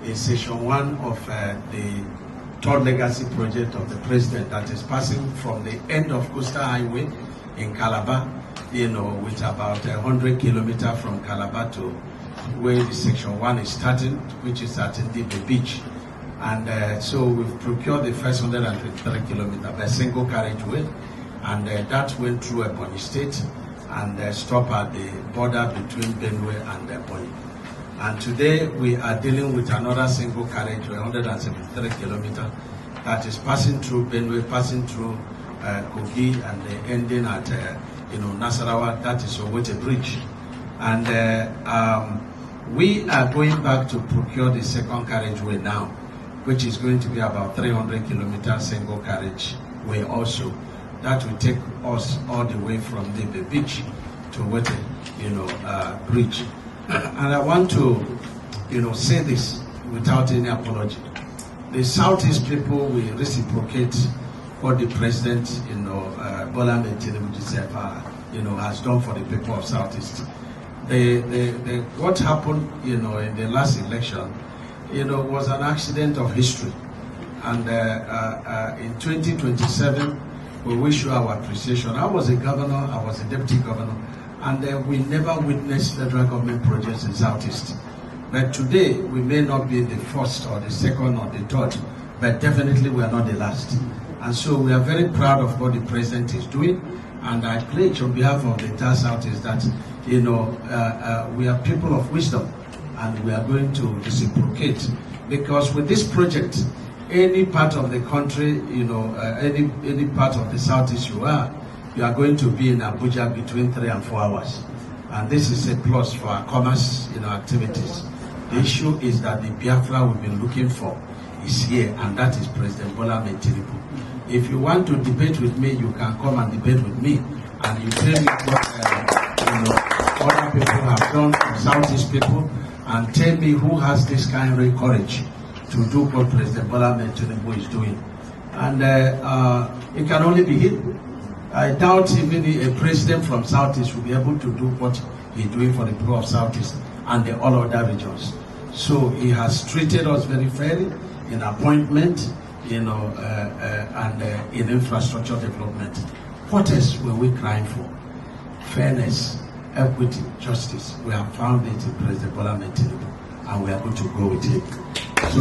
is section 1 of the third legacy project of the president that is passing from the end of Coastal Highway in Calabar, with about 100 kilometers from Calabar to where the section 1 is starting, which is at Ndibe Beach. And so we've procured the first 123 kilometers by single carriageway, and that went through Ebonyi State and stopped at the border between Benue and Ebonyi. And today we are dealing with another single carriageway, 173 kilometers, that is passing through Benue, passing through Kogi, and ending at Nasarawa. That is Owote Bridge. And we are going back to procure the second carriageway now, which is going to be about 300 kilometers single carriageway also. That will take us all the way from the beach to Owote, Bridge. And I want to, say this without any apology. The Southeast people will reciprocate what the president, Bola Ahmed Tinubu, has done for the people of Southeast. What happened, in the last election, was an accident of history. And in 2027, we wish you our appreciation. I was a governor, I was a deputy governor, and we never witnessed federal government projects in Southeast. But today, we may not be the first or the second or the third, but definitely we are not the last. And so we are very proud of what the president is doing. And I pledge on behalf of the entire Southeast that, we are people of wisdom, and we are going to reciprocate. Because with this project, any part of the country, any part of the Southeast you are going to be in Abuja between 3 and 4 hours. And this is a plus for our commerce, activities. The issue is that the Biafra we've been looking for is here, and that is President Bola Ahmed Tinubu. If you want to debate with me, you can come and debate with me, and you tell me what other people have done for Southeast people, and tell me who has this kind of courage to do what President Bola Ahmed Tinubu is doing. And it can only be him. I doubt even a president from Southeast will be able to do what he's doing for the people of Southeast and all other regions. So he has treated us very fairly in appointment, and in infrastructure development. What else were we crying for? Fairness, equity, justice. We have found it in President Bola Ahmed Tinubu, and we are going to go with him. So